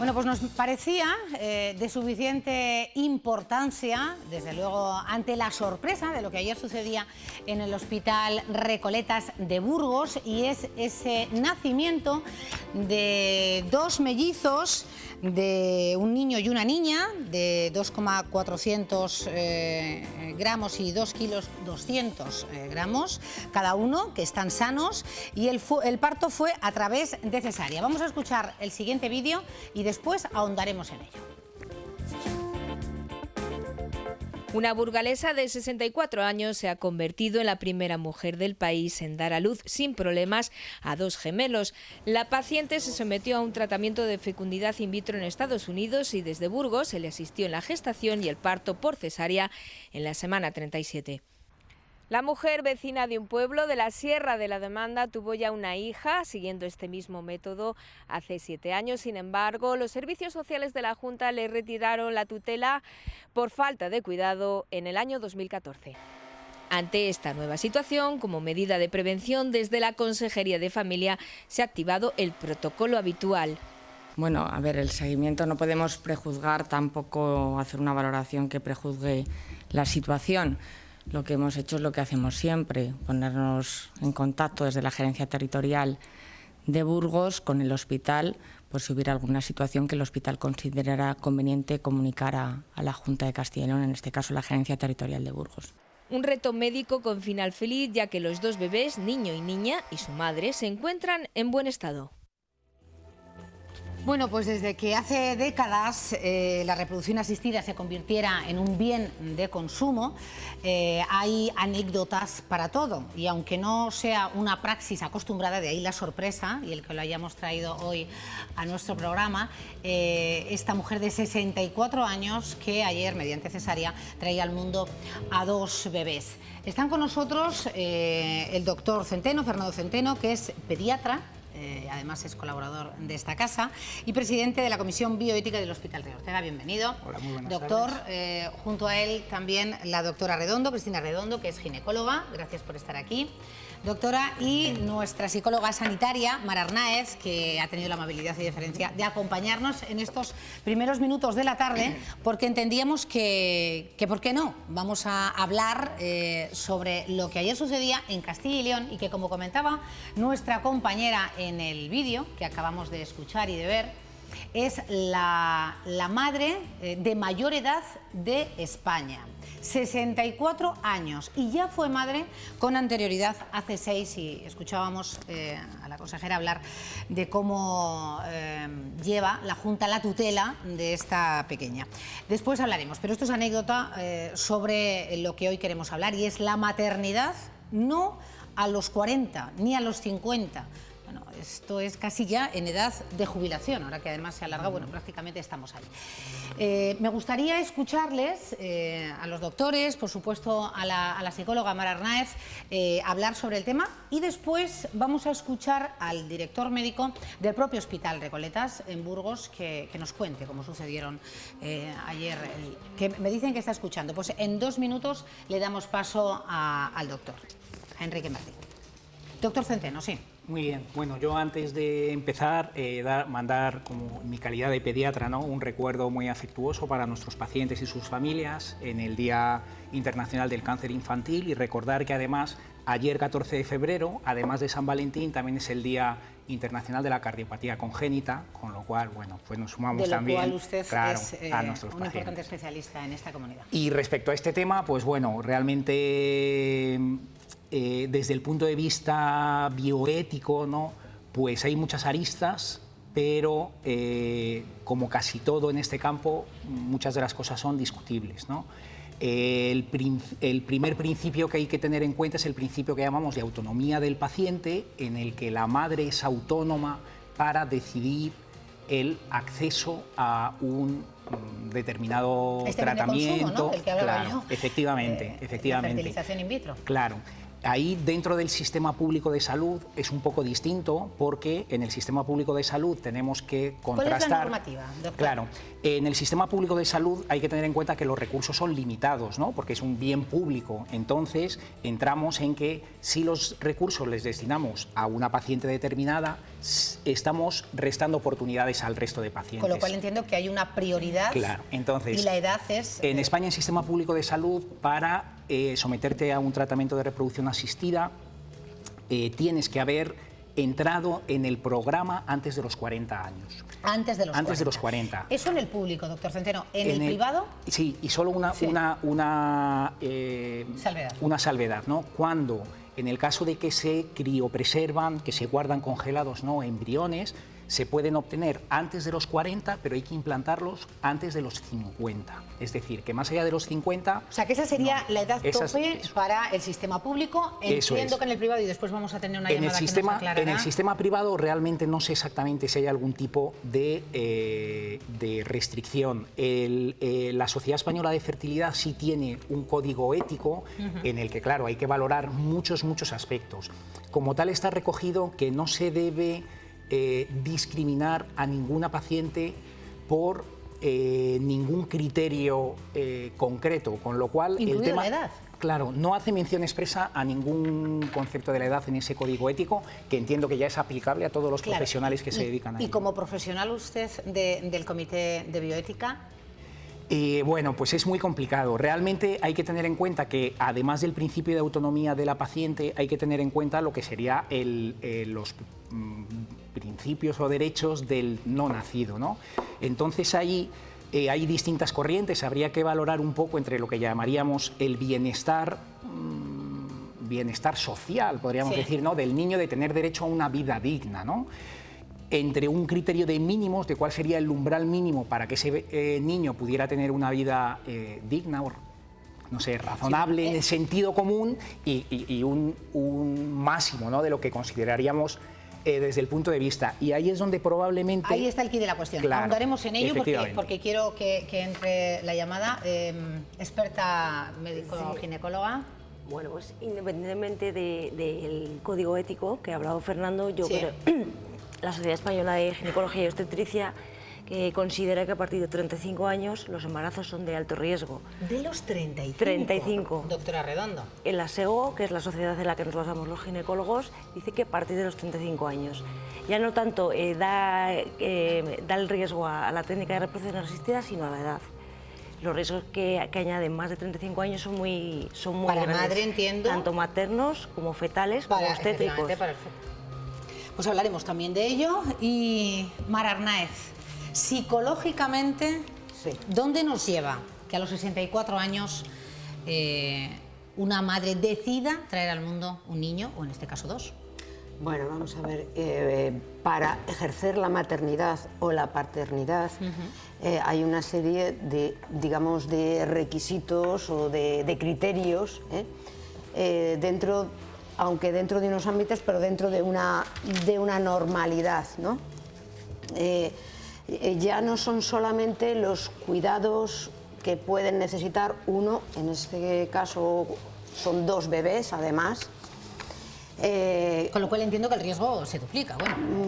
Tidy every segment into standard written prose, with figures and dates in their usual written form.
Bueno, pues nos parecía de suficiente importancia, desde luego, ante la sorpresa de lo que ayer sucedía en el Hospital Recoletas de Burgos, y es ese nacimiento de dos mellizos, de un niño y una niña, de 2,400 gramos y 2 kilos 200 gramos cada uno, que están sanos, y el parto fue a través de cesárea. Vamos a escuchar el siguiente vídeo y después ahondaremos en ello. Una burgalesa de 64 años se ha convertido en la primera mujer del país en dar a luz sin problemas a dos gemelos. La paciente se sometió a un tratamiento de fecundidad in vitro en Estados Unidos y desde Burgos se le asistió en la gestación y el parto por cesárea en la semana 37. La mujer, vecina de un pueblo de la Sierra de la Demanda, tuvo ya una hija siguiendo este mismo método hace 7 años. Sin embargo, los servicios sociales de la Junta le retiraron la tutela por falta de cuidado en el año 2014. Ante esta nueva situación, como medida de prevención, desde la Consejería de Familia se ha activado el protocolo habitual. Bueno, a ver, el seguimiento no podemos prejuzgar, tampoco hacer una valoración que prejuzgue la situación. Lo que hemos hecho es lo que hacemos siempre, ponernos en contacto desde la Gerencia Territorial de Burgos con el hospital, por si hubiera alguna situación que el hospital considerara conveniente comunicar a la Junta de Castilla y León, en este caso la Gerencia Territorial de Burgos. Un reto médico con final feliz, ya que los dos bebés, niño y niña, y su madre, se encuentran en buen estado. Bueno, pues desde que hace décadas la reproducción asistida se convirtiera en un bien de consumo, hay anécdotas para todo, y aunque no sea una praxis acostumbrada, de ahí la sorpresa y el que lo hayamos traído hoy a nuestro programa, esta mujer de 64 años que ayer, mediante cesárea, traía al mundo a dos bebés. Están con nosotros el doctor Centeno, Fernando Centeno, que es pediatra, además es colaborador de esta casa y presidente de la Comisión Bioética del Hospital Río Ortega. Bienvenido. Hola, muy buenas doctor, tardes. junto a él también la doctora Redondo, Cristina Redondo, que es ginecóloga. Gracias por estar aquí, doctora. Y nuestra psicóloga sanitaria, Mara Arnáez, que ha tenido la amabilidad y deferencia de acompañarnos en estos primeros minutos de la tarde, porque entendíamos que ¿por qué no? Vamos a hablar sobre lo que ayer sucedía en Castilla y León y que, como comentaba nuestra compañera en el vídeo que acabamos de escuchar y de ver, es la madre de mayor edad de España. 64 años, y ya fue madre con anterioridad hace 6, y escuchábamos a la consejera hablar de cómo lleva la Junta la tutela de esta pequeña. Después hablaremos, pero esto es anécdota sobre lo que hoy queremos hablar, y es la maternidad, no a los 40 ni a los 50. Bueno, esto es casi ya en edad de jubilación, ahora que además se alarga, bueno, prácticamente estamos ahí. Me gustaría escucharles a los doctores, por supuesto a la psicóloga Mara Arnáez, hablar sobre el tema, y después vamos a escuchar al director médico del propio Hospital Recoletas en Burgos que nos cuente cómo sucedieron ayer, que me dicen que está escuchando. Pues en 2 minutos le damos paso al doctor, a Enrique Martín. Doctor Centeno, sí. Muy bien, bueno, yo antes de empezar, mandar, como en mi calidad de pediatra, ¿no?, un recuerdo muy afectuoso para nuestros pacientes y sus familias en el Día Internacional del Cáncer Infantil, y recordar que además ayer, 14 de febrero, además de San Valentín, también es el Día Internacional de la Cardiopatía Congénita, con lo cual, bueno, pues nos sumamos también, de lo cual usted claro, es a nuestros un pacientes. importante especialista en esta comunidad. Y respecto a este tema, pues bueno, realmente desde el punto de vista bioético, ¿no?, pues hay muchas aristas, pero como casi todo en este campo, muchas de las cosas son discutibles, ¿no? El primer principio que hay que tener en cuenta es el principio que llamamos de autonomía del paciente, en el que la madre es autónoma para decidir el acceso a un determinado tratamiento. Consumo, ¿no?, del que hablaba claro, yo. efectivamente. La fertilización in vitro. Claro. Ahí dentro del sistema público de salud es un poco distinto porque en el sistema público de salud tenemos que contrastar... ¿Cuál es la normativa, doctor? Claro, en el sistema público de salud hay que tener en cuenta que los recursos son limitados, ¿no? Porque es un bien público. Entonces entramos en que si los recursos les destinamos a una paciente determinada, estamos restando oportunidades al resto de pacientes. Con lo cual entiendo que hay una prioridad. Claro, entonces... Y la edad es... En España, el sistema público de salud, para someterte a un tratamiento de reproducción asistida, tienes que haber entrado en el programa antes de los 40 años. Antes de los 40. Antes de los 40. Eso en el público, doctor Centeno. ¿En el privado? Sí, y solo una salvedad, ¿no? Cuando, en el caso de que se criopreservan, que se guardan congelados, ¿no?, embriones, se pueden obtener antes de los 40, pero hay que implantarlos antes de los 50. Es decir, que más allá de los 50... O sea, que esa sería la edad tope para el sistema público. Entiendo que en el privado, y después vamos a tener una llamada que nos aclarará. En el sistema privado realmente no sé exactamente si hay algún tipo de restricción. La Sociedad Española de Fertilidad sí tiene un código ético en el que, claro, hay que valorar muchos aspectos. Como tal está recogido que no se debe... discriminar a ninguna paciente por ningún criterio concreto, con lo cual el tema, la edad. Claro, no hace mención expresa a ningún concepto de la edad en ese código ético, que entiendo que ya es aplicable a todos los profesionales que se dedican a ello. ¿Y como profesional usted del Comité de Bioética? Bueno, pues es muy complicado. Realmente hay que tener en cuenta que, además del principio de autonomía de la paciente, hay que tener en cuenta lo que sería los principios o derechos del no nacido, ¿no? Entonces ahí hay distintas corrientes, habría que valorar un poco entre lo que llamaríamos el bienestar social, podríamos decir, ¿no?, del niño, de tener derecho a una vida digna, ¿no?, entre un criterio de mínimos, de cuál sería el umbral mínimo para que ese niño pudiera tener una vida digna, o, no sé, razonable en el sentido común, y un máximo, ¿no?, de lo que consideraríamos desde el punto de vista. Y ahí es donde probablemente... Ahí está el quid de la cuestión. Claro, ahondaremos en ello porque quiero que entre la llamada. Experta médico-ginecóloga. Bueno, pues independientemente del código ético que ha hablado Fernando, yo creo... La Sociedad Española de Ginecología y Obstetricia considera que a partir de 35 años los embarazos son de alto riesgo. ¿De los 35? 35. Doctora Redondo. En la SEGO, que es la sociedad en la que nos basamos los ginecólogos, dice que a partir de los 35 años. Ya no tanto da el riesgo a la técnica de reproducción asistida, sino a la edad. Los riesgos que añaden más de 35 años son muy para grandes. Madre, entiendo. Tanto maternos como fetales, como obstétricos. Para el feto. Pues hablaremos también de ello. Y Mar Arnáez, psicológicamente, ¿dónde nos lleva que a los 64 años una madre decida traer al mundo un niño, o en este caso dos? Bueno, vamos a ver, para ejercer la maternidad o la paternidad hay una serie de, digamos, de requisitos o de criterios aunque dentro de unos ámbitos, pero dentro de una normalidad, ¿no? Ya no son solamente los cuidados que pueden necesitar uno, en este caso son dos bebés, además. Con lo cual entiendo que el riesgo se duplica.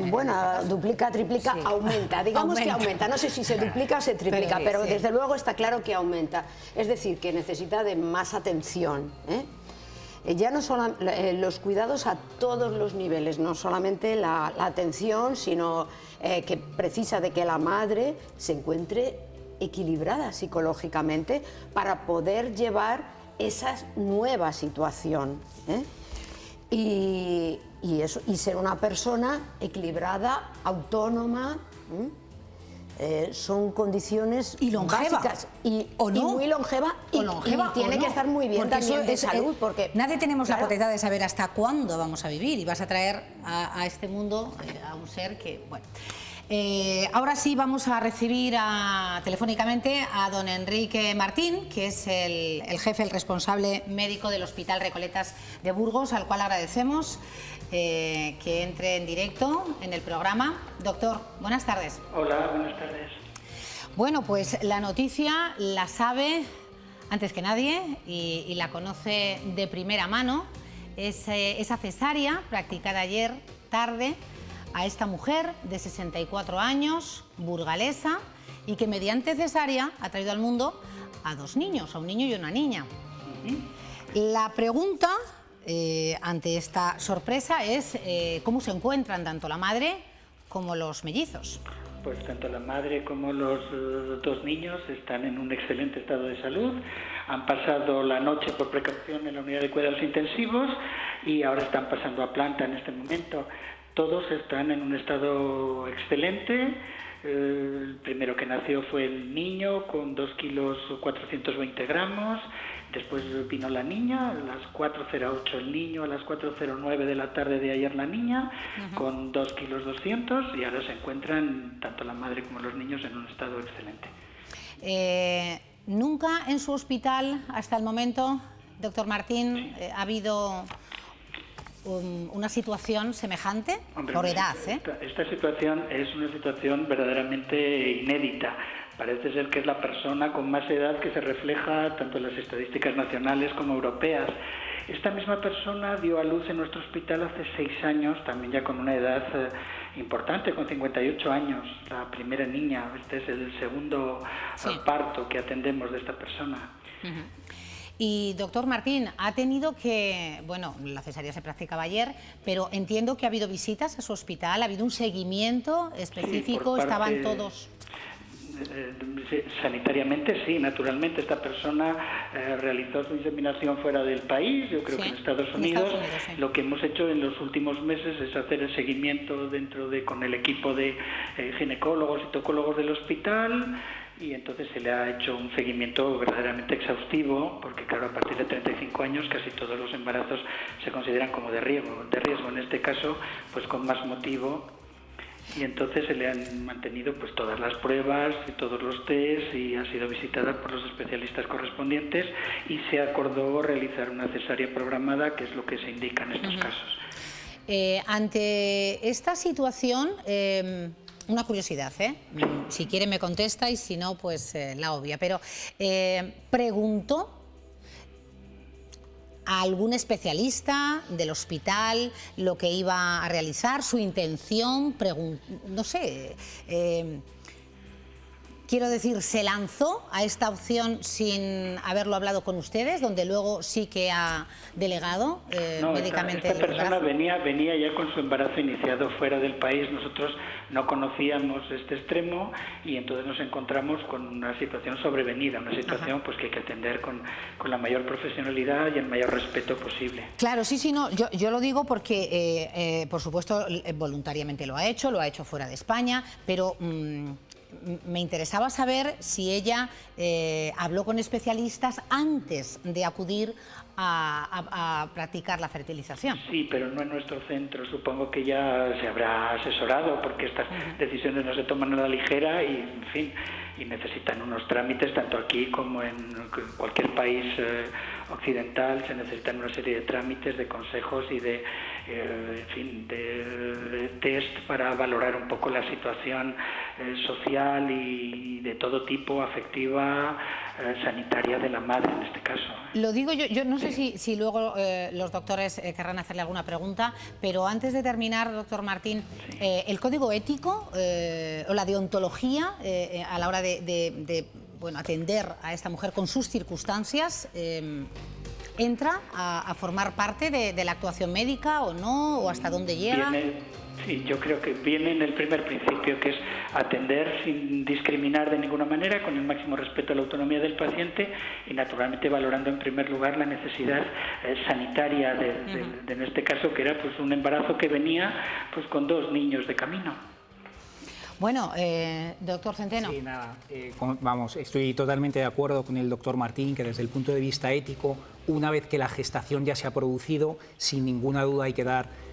Bueno, duplica, triplica, aumenta. Digamos que aumenta. No sé si se duplica o se triplica, pero desde luego está claro que aumenta. Es decir, que necesita de más atención, ya no solo los cuidados a todos los niveles, no solamente la atención, sino que precisa de que la madre se encuentre equilibrada psicológicamente para poder llevar esa nueva situación. Y ser una persona equilibrada, autónoma. Son condiciones básicas y muy longeva y tiene que estar muy bien también de salud, porque nadie tenemos la potestad de saber hasta cuándo vamos a vivir, y vas a traer a este mundo a un ser que, bueno. Ahora sí vamos a recibir telefónicamente a don Enrique Martín, que es el jefe, el responsable médico del Hospital Recoletas de Burgos, al cual agradecemos que entre en directo en el programa. Doctor, buenas tardes. Hola, buenas tardes. Bueno, pues la noticia la sabe antes que nadie y la conoce de primera mano esa cesárea practicada ayer tarde a esta mujer de 64 años, burgalesa, y que mediante cesárea ha traído al mundo a 2 niños, a un niño y una niña. La pregunta ante esta sorpresa es cómo se encuentran tanto la madre como los mellizos. Pues tanto la madre como los 2 niños están en un excelente estado de salud. Han pasado la noche por precaución en la unidad de cuidados intensivos y ahora están pasando a planta en este momento. Todos están en un estado excelente. El primero que nació fue el niño con 2 kilos 420 gramos. Después vino la niña, a las 4:08 el niño, a las 4:09 de la tarde de ayer la niña, con 2 kilos 200, y ahora se encuentran tanto la madre como los niños en un estado excelente. ¿Nunca en su hospital, hasta el momento, doctor Martín, ha habido una situación semejante? Hombre, por edad, Esta situación es una situación verdaderamente inédita. Parece ser que es la persona con más edad que se refleja tanto en las estadísticas nacionales como europeas. Esta misma persona dio a luz en nuestro hospital hace 6 años, también ya con una edad importante, con 58 años, la primera niña. Este es el segundo parto que atendemos de esta persona. Y, doctor Martín, ha tenido que, bueno, la cesárea se practicaba ayer, pero entiendo que ha habido visitas a su hospital, ha habido un seguimiento específico, estaban todos... Sanitariamente sí, naturalmente esta persona realizó su inseminación fuera del país, yo creo que en Estados Unidos. Lo que hemos hecho en los últimos meses es hacer el seguimiento con el equipo de ginecólogos y tocólogos del hospital, y entonces se le ha hecho un seguimiento verdaderamente exhaustivo, porque claro, a partir de 35 años casi todos los embarazos se consideran como de riesgo, en este caso pues con más motivo. Y entonces se le han mantenido pues todas las pruebas y todos los test, y ha sido visitada por los especialistas correspondientes, y se acordó realizar una cesárea programada, que es lo que se indica en estos casos. Ante esta situación, una curiosidad, si quiere me contesta y si no, pues la obvia, pero preguntó a algún especialista del hospital lo que iba a realizar, su intención, no sé, quiero decir, ¿se lanzó a esta opción sin haberlo hablado con ustedes, donde luego sí que ha delegado médicamente? Esta persona venía ya con su embarazo iniciado fuera del país. Nosotros no conocíamos este extremo y entonces nos encontramos con una situación sobrevenida, una situación pues que hay que atender con la mayor profesionalidad y el mayor respeto posible. Claro, sí, no, yo lo digo porque, por supuesto, voluntariamente lo ha hecho fuera de España, pero... me interesaba saber si ella habló con especialistas antes de acudir a practicar la fertilización. Sí, pero no en nuestro centro. Supongo que ya se habrá asesorado, porque estas decisiones no se toman a la ligera y, en fin, y necesitan unos trámites, tanto aquí como en cualquier país occidental. Se necesitan una serie de trámites, de consejos y de test para valorar un poco la situación social y de todo tipo, afectiva, sanitaria de la madre en este caso. Lo digo yo no sé si luego los doctores querrán hacerle alguna pregunta, pero antes de terminar, doctor Martín, el código ético o la deontología a la hora de atender a esta mujer con sus circunstancias, ¿entra a formar parte de la actuación médica o no? ¿O hasta dónde llega? Sí, yo creo que viene en el primer principio, que es atender sin discriminar de ninguna manera, con el máximo respeto a la autonomía del paciente y naturalmente valorando en primer lugar la necesidad sanitaria de en este caso, que era pues un embarazo que venía pues con 2 niños de camino. Bueno, doctor Centeno. Sí, nada, estoy totalmente de acuerdo con el doctor Martín, que desde el punto de vista ético, una vez que la gestación ya se ha producido, sin ninguna duda hay que dar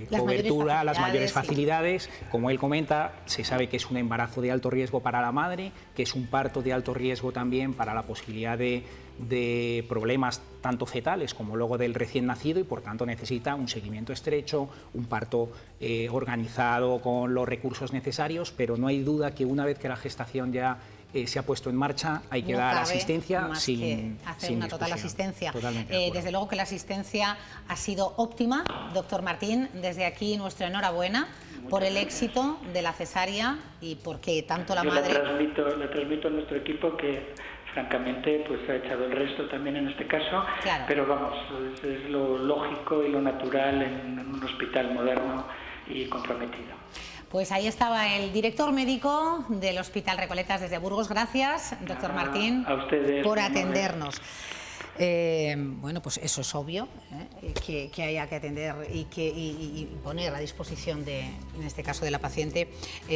cobertura, las mayores facilidades. Como él comenta, se sabe que es un embarazo de alto riesgo para la madre, que es un parto de alto riesgo también para la posibilidad de problemas tanto fetales como luego del recién nacido, y por tanto necesita un seguimiento estrecho, un parto organizado con los recursos necesarios, pero no hay duda que una vez que la gestación ya se ha puesto en marcha, hay que dar asistencia más sin que hacer una total asistencia. Desde luego que la asistencia ha sido óptima. Doctor Martín, desde aquí nuestra enhorabuena por el éxito de la cesárea y porque tanto la madre... Le transmito a nuestro equipo que francamente pues ha echado el resto también en este caso, claro. Pero vamos, es lo lógico y lo natural en un hospital moderno y comprometido. Pues ahí estaba el director médico del Hospital Recoletas desde Burgos. Gracias, doctor Martín, a ustedes, por atendernos. Bueno, pues eso es obvio, que haya que atender y poner a disposición, en este caso de la paciente,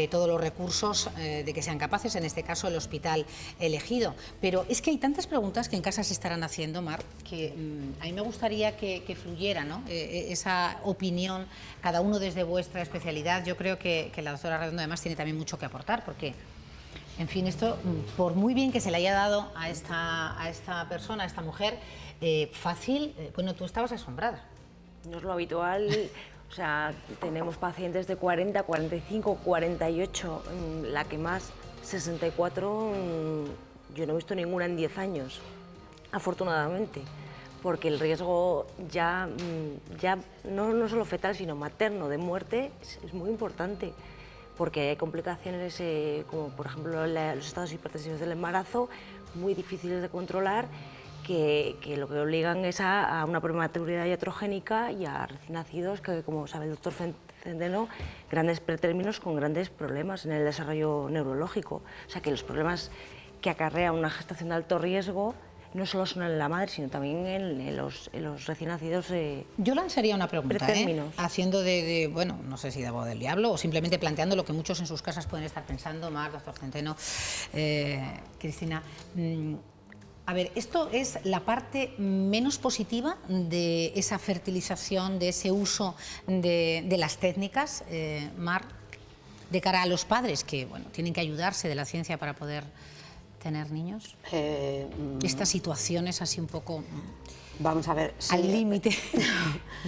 todos los recursos de que sean capaces, en este caso el hospital elegido. Pero es que hay tantas preguntas que en casa se estarán haciendo, Mar, que a mí me gustaría que fluyera, ¿no? Esa opinión, cada uno desde vuestra especialidad. Yo creo que la doctora Redondo además tiene también mucho que aportar, porque... En fin, esto, por muy bien que se le haya dado a esta persona, a esta mujer, fácil, bueno, tú estabas asombrada. No es lo habitual, o sea, tenemos pacientes de 40, 45, 48, la que más, 64, yo no he visto ninguna en 10 años, afortunadamente, porque el riesgo ya no solo fetal, sino materno, de muerte, es muy importante. Porque hay complicaciones como por ejemplo los estados hipertensivos del embarazo, muy difíciles de controlar, que lo que obligan es a una prematuridad iatrogénica y a recién nacidos que, como sabe el doctor Centeno, grandes pretérminos con grandes problemas en el desarrollo neurológico. O sea que los problemas que acarrea una gestación de alto riesgo no solo son en la madre, sino también en los recién nacidos. Yo lanzaría una pregunta, haciendo bueno, no sé si de abogado del diablo o simplemente planteando lo que muchos en sus casas pueden estar pensando, Mar, doctor Centeno, Cristina. A ver, ¿esto es la parte menos positiva de esa fertilización, de ese uso de las técnicas, Mar, de cara a los padres que, bueno, tienen que ayudarse de la ciencia para poder tener niños? Estas situaciones así un poco vamos a ver, al límite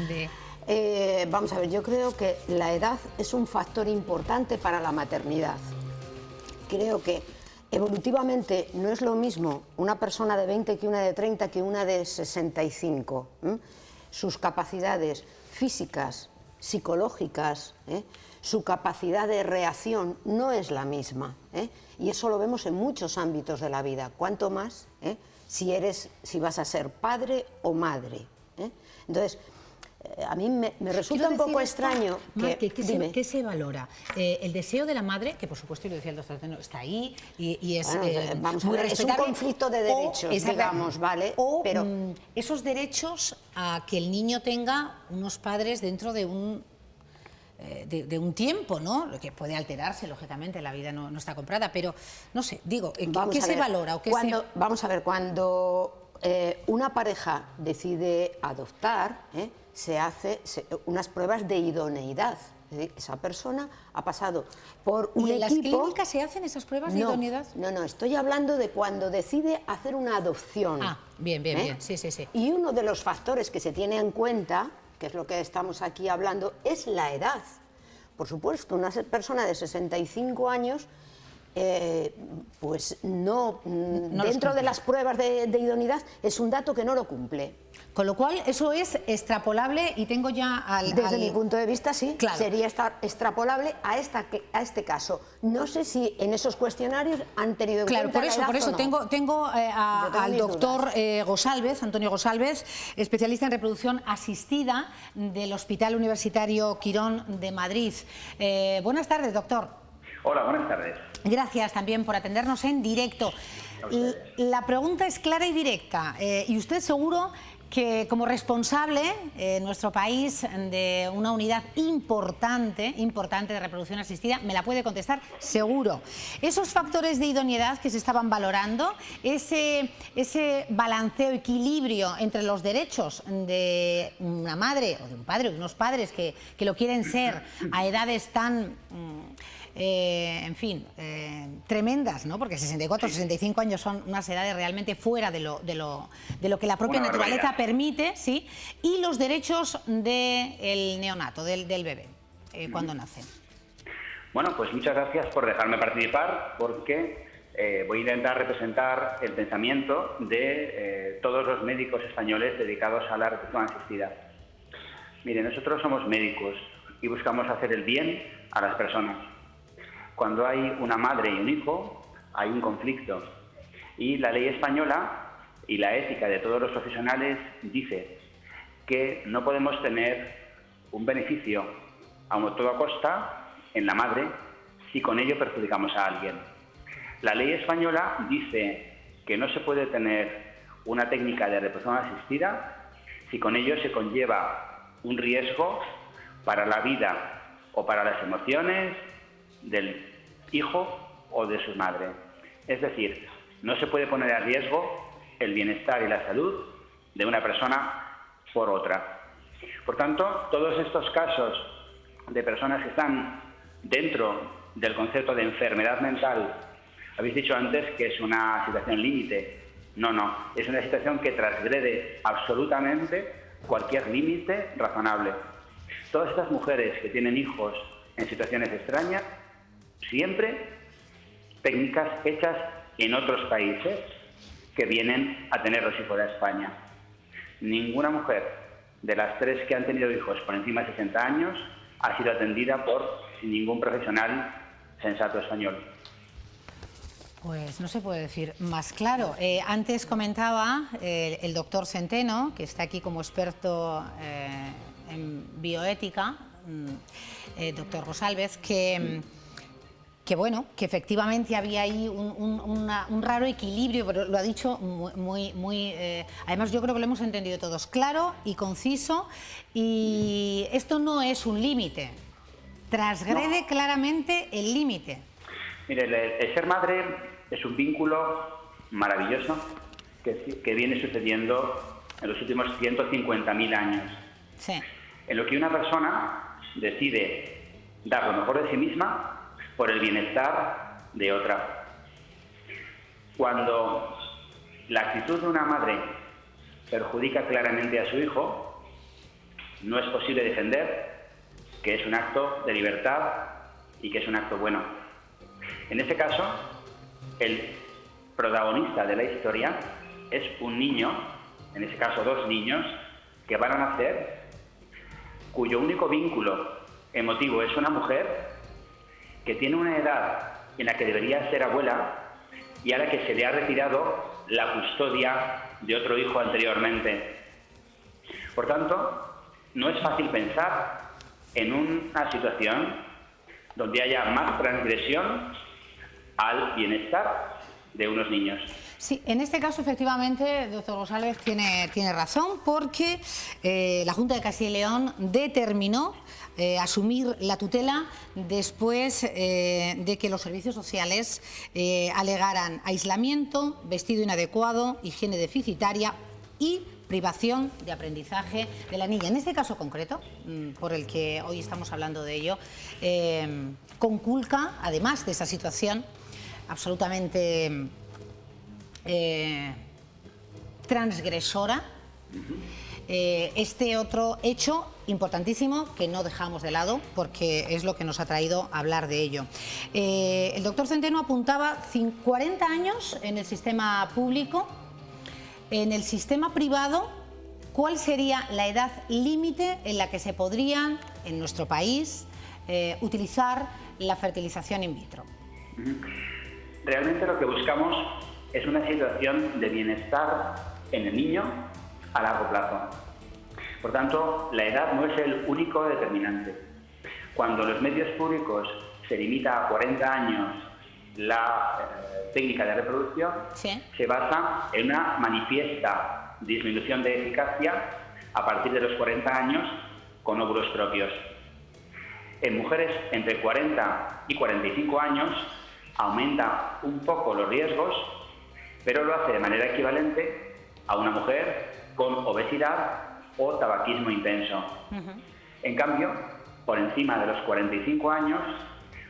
de... vamos a ver, yo creo que la edad es un factor importante para la maternidad. Creo que evolutivamente no es lo mismo una persona de 20 que una de 30 que una de 65. Sus capacidades físicas, psicológicas, su capacidad de reacción no es la misma, y eso lo vemos en muchos ámbitos de la vida, cuanto más si vas a ser padre o madre. Entonces, a mí me resulta un poco extraño ¿Qué se valora? El deseo de la madre, que por supuesto, y lo decía el doctor Centeno, está ahí y es vamos a ver, es un conflicto de derechos, digamos, ¿vale? Pero esos derechos a que el niño tenga unos padres dentro de un tiempo, ¿no? Que puede alterarse, lógicamente, la vida no está comprada, pero no sé, digo, ¿qué se valora? ¿O qué vamos a ver, cuando una pareja decide adoptar, se hace unas pruebas de idoneidad. Esa persona ha pasado por un equipo... ¿Y en las clínicas se hacen esas pruebas de idoneidad? No, estoy hablando de cuando decide hacer una adopción. Ah, bien, sí. Y uno de los factores que se tiene en cuenta, que es lo que estamos aquí hablando, es la edad. Por supuesto, una persona de 65 años, pues no dentro de las pruebas de idoneidad, es un dato que no lo cumple. Con lo cual, eso es extrapolable y tengo ya Desde mi punto de vista, sí, claro. Sería extrapolable a este caso. No sé si en esos cuestionarios han tenido en cuenta la edad por eso. o no. Tengo al doctor Gosalvez, Antonio Gosalvez, especialista en reproducción asistida del Hospital Universitario Quirón de Madrid. Buenas tardes, doctor. Hola, buenas tardes. Gracias también por atendernos en directo. La pregunta es clara y directa, y usted seguro que como responsable en nuestro país de una unidad importante de reproducción asistida, me la puede contestar seguro. Esos factores de idoneidad que se estaban valorando, ese balanceo, equilibrio entre los derechos de una madre o de un padre o de unos padres que lo quieren ser a edades tan... en fin, tremendas, ¿no? Porque 64, 65 años son unas edades realmente fuera de lo que la propia naturaleza permite, ¿sí? Y los derechos del neonato, del bebé, cuando nace. Bueno, pues muchas gracias por dejarme participar, porque voy a intentar representar el pensamiento de todos los médicos españoles dedicados a la reproducción asistida. Mire, nosotros somos médicos y buscamos hacer el bien a las personas. Cuando hay una madre y un hijo, hay un conflicto. Y la ley española y la ética de todos los profesionales dice que no podemos tener un beneficio a toda costa en la madre si con ello perjudicamos a alguien. La ley española dice que no se puede tener una técnica de reproducción asistida si con ello se conlleva un riesgo para la vida o para las emociones del hijo o de su madre. Es decir, no se puede poner a riesgo el bienestar y la salud de una persona por otra. Por tanto, todos estos casos de personas que están dentro del concepto de enfermedad mental, habéis dicho antes que es una situación límite. No, es una situación que transgrede absolutamente cualquier límite razonable. Todas estas mujeres que tienen hijos en situaciones extrañas, siempre técnicas hechas en otros países que vienen a tenerlos y fuera de España. Ninguna mujer de las 3 que han tenido hijos por encima de 60 años ha sido atendida por ningún profesional sensato español. Pues no se puede decir más claro. Antes comentaba el doctor Centeno, que está aquí como experto en bioética, doctor Rosalvez, que bueno, que efectivamente había ahí un raro equilibrio, pero lo ha dicho además yo creo que lo hemos entendido todos, claro y conciso, y esto no es un límite, transgrede claramente el límite. Mire, el ser madre es un vínculo maravilloso que viene sucediendo en los últimos 150.000 años. Sí. En lo que una persona decide dar lo mejor de sí misma por el bienestar de otra. Cuando la actitud de una madre perjudica claramente a su hijo, no es posible defender que es un acto de libertad y que es un acto bueno. En este caso, el protagonista de la historia es un niño, en este caso 2 niños, que van a nacer, cuyo único vínculo emotivo es una mujer que tiene una edad en la que debería ser abuela y a la que se le ha retirado la custodia de otro hijo anteriormente. Por tanto, no es fácil pensar en una situación donde haya más transgresión al bienestar de unos niños. Sí, en este caso efectivamente, doctor González tiene razón, porque la Junta de Castilla y León determinó asumir la tutela después de que los servicios sociales alegaran aislamiento, vestido inadecuado, higiene deficitaria y privación de aprendizaje de la niña. En este caso concreto, por el que hoy estamos hablando de ello, conculca, además de esa situación absolutamente transgresora, este otro hecho importantísimo que no dejamos de lado porque es lo que nos ha traído a hablar de ello. El doctor Centeno apuntaba 40 años en el sistema público. En el sistema privado, ¿cuál sería la edad límite en la que se podría, en nuestro país, utilizar la fertilización in vitro? Realmente lo que buscamos es una situación de bienestar en el niño a largo plazo. Por tanto, la edad no es el único determinante. Cuando los medios públicos se limita a 40 años la técnica de reproducción, ¿sí?, se basa en una manifiesta disminución de eficacia a partir de los 40 años con óvulos propios. En mujeres entre 40 y 45 años aumenta un poco los riesgos, pero lo hace de manera equivalente a una mujer con obesidad o tabaquismo intenso. En cambio, por encima de los 45 años,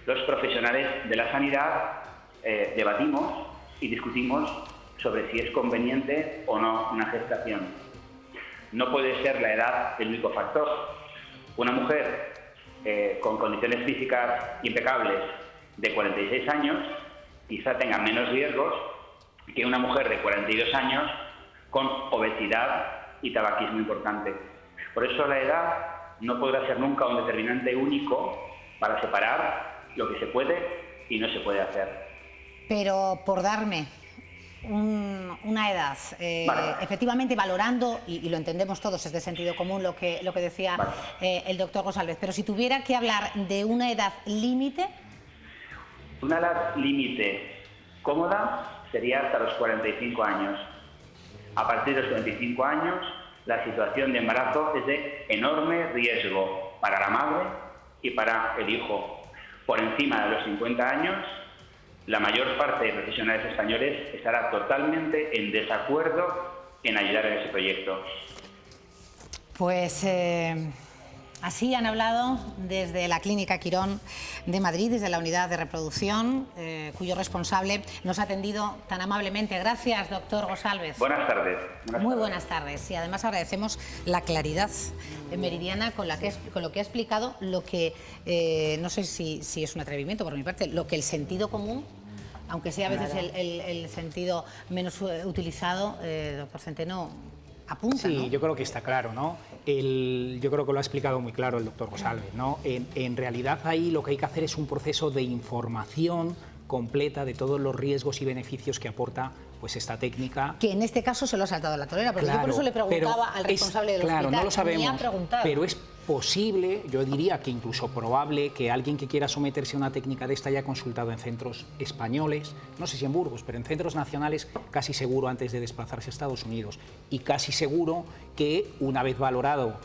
los profesionales de la sanidad debatimos y discutimos sobre si es conveniente o no una gestación. No puede ser la edad el único factor. Una mujer con condiciones físicas impecables de 46 años quizá tenga menos riesgos que una mujer de 42 años con obesidad y tabaquismo importante. Por eso la edad no podrá ser nunca un determinante único para separar lo que se puede y no se puede hacer. Pero por darme una edad, Vale. efectivamente valorando, y lo entendemos todos, es de sentido común lo que decía el doctor González, pero si tuviera que hablar de una edad límite... Una edad límite cómoda sería hasta los 45 años. A partir de los 45 años, la situación de embarazo es de enorme riesgo para la madre y para el hijo. Por encima de los 50 años, la mayor parte de profesionales españoles estará totalmente en desacuerdo en ayudar en ese proyecto. Pues así han hablado desde la Clínica Quirón de Madrid, desde la unidad de reproducción, cuyo responsable nos ha atendido tan amablemente. Gracias, doctor González. Buenas tardes. Muy buenas tardes. Y además agradecemos la claridad meridiana con lo que ha explicado, lo que, no sé si es un atrevimiento por mi parte, lo que el sentido común, aunque sea a veces el sentido menos utilizado, doctor Centeno, apunta, Sí, ¿no? yo creo que está claro, ¿no? Yo creo que lo ha explicado muy claro el doctor González, ¿no? En realidad ahí lo que hay que hacer es un proceso de información completa de todos los riesgos y beneficios que aporta pues esta técnica. Que en este caso se lo ha saltado la torera, porque yo por eso le preguntaba al responsable del hospital. Claro, no lo sabemos, me ha preguntado. pero es posible, yo diría que incluso probable, que alguien que quiera someterse a una técnica de esta haya consultado en centros españoles, no sé si en Burgos, pero en centros nacionales casi seguro antes de desplazarse a Estados Unidos. Y casi seguro que una vez valorado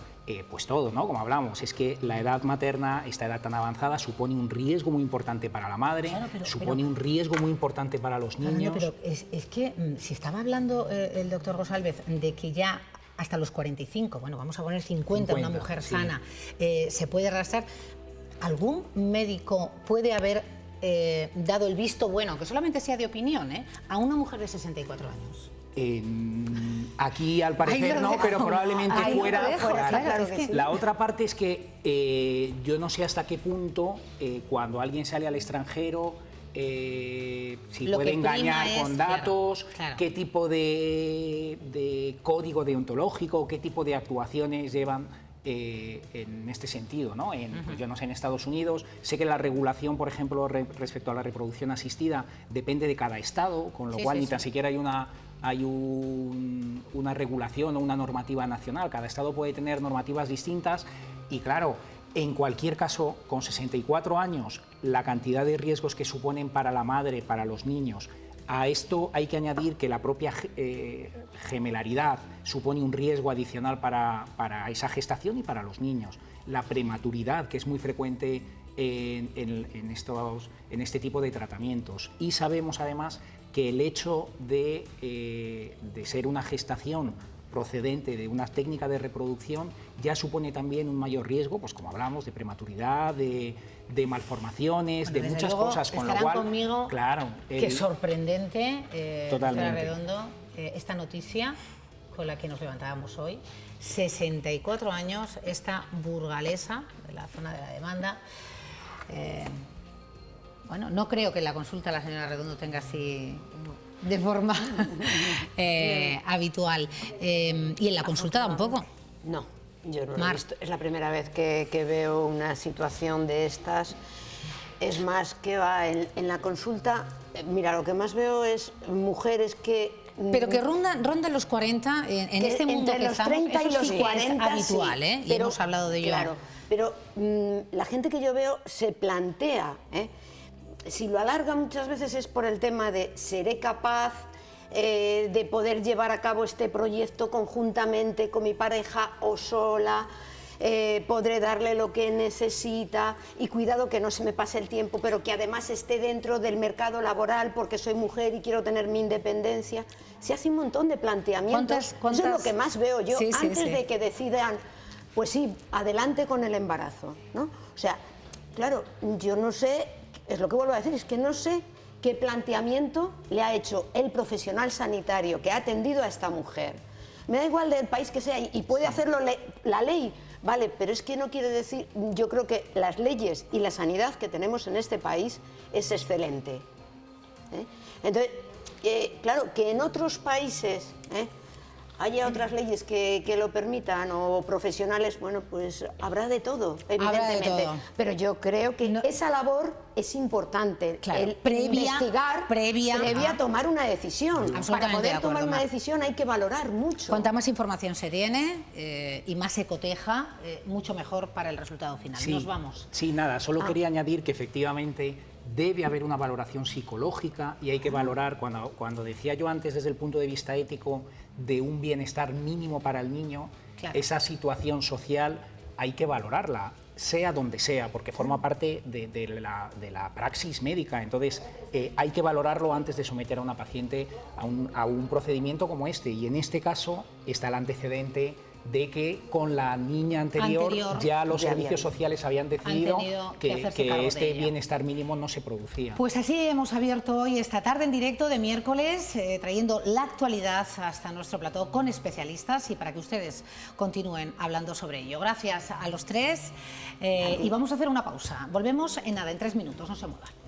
pues todo, ¿no? Como hablamos, es que la edad materna, esta edad tan avanzada, supone un riesgo muy importante para la madre, claro, supone un riesgo muy importante para los niños. Pero es que si estaba hablando el doctor González de que ya hasta los 45, bueno, vamos a poner 50 una mujer sana, se puede arrastrar, ¿algún médico puede haber dado el visto bueno, que solamente sea de opinión, a una mujer de 64 años? Aquí al parecer no, pero probablemente fuera. Claro, la otra parte es que yo no sé hasta qué punto cuando alguien sale al extranjero si puede engañar con datos, claro. Qué tipo de código deontológico, qué tipo de actuaciones llevan en este sentido, ¿no? Pues yo no sé, en Estados Unidos sé que la regulación, por ejemplo, respecto a la reproducción asistida depende de cada estado, con lo cual ni tan siquiera hay una regulación o una normativa nacional. Cada estado puede tener normativas distintas y, claro, en cualquier caso, con 64 años, la cantidad de riesgos que suponen para la madre, para los niños, a esto hay que añadir que la propia gemelaridad supone un riesgo adicional para esa gestación y para los niños. La prematuridad, que es muy frecuente en este tipo de tratamientos. Y sabemos además que el hecho de ser una gestación procedente de una técnica de reproducción ya supone también un mayor riesgo, pues como hablamos, de prematuridad, de malformaciones, de muchas cosas, con lo cual, conmigo, claro, qué sorprendente, totalmente. Redondo, esta noticia con la que nos levantábamos hoy. 64 años, esta burgalesa de la zona de la demanda. Bueno, no creo que en la consulta la señora Redondo tenga así de forma habitual. ¿Y en la consulta tampoco? No, yo no lo he visto. Es la primera vez que veo una situación de estas. Es más, que va en la consulta, mira, lo que más veo es mujeres que... Pero que rondan los 40 en este mundo entre que los estamos, 30 y los 40 es habitual, sí, y hemos hablado de ello. Claro, pero la gente que yo veo se plantea, si lo alarga muchas veces es por el tema de seré capaz de poder llevar a cabo este proyecto conjuntamente con mi pareja o sola, podré darle lo que necesita y cuidado que no se me pase el tiempo, pero que además esté dentro del mercado laboral porque soy mujer y quiero tener mi independencia. Se hace un montón de planteamientos. ¿Cuántas? Eso es lo que más veo yo antes de que decidan, pues sí, adelante con el embarazo, ¿no? O sea, claro, yo no sé, es lo que vuelvo a decir, es que no sé qué planteamiento le ha hecho el profesional sanitario que ha atendido a esta mujer. Me da igual del país que sea y puede hacerlo la ley, vale, pero es que no quiere decir, yo creo que las leyes y la sanidad que tenemos en este país es excelente. Entonces, claro, que en otros países haya otras leyes que lo permitan o profesionales, bueno, pues habrá de todo, evidentemente. Habrá de todo. Pero yo creo que esa labor es importante, claro, investigar previa a tomar una decisión. Para poder tomar una decisión hay que valorar mucho. Cuanta más información se tiene y más se coteja, mucho mejor para el resultado final. Sí, Nos vamos. Sí, nada, solo quería añadir que efectivamente debe haber una valoración psicológica y hay que valorar, cuando decía yo antes desde el punto de vista ético de un bienestar mínimo para el niño, claro, esa situación social hay que valorarla, sea donde sea, porque forma parte de la praxis médica. Entonces hay que valorarlo antes de someter a una paciente a un procedimiento como este, y en este caso está el antecedente de que con la niña anterior ya los servicios sociales habían decidido que este bienestar mínimo no se producía. Pues así hemos abierto hoy esta tarde en directo de miércoles, trayendo la actualidad hasta nuestro plató con especialistas y para que ustedes continúen hablando sobre ello. Gracias a los tres y vamos a hacer una pausa. Volvemos en nada, en 3 minutos, no se muevan.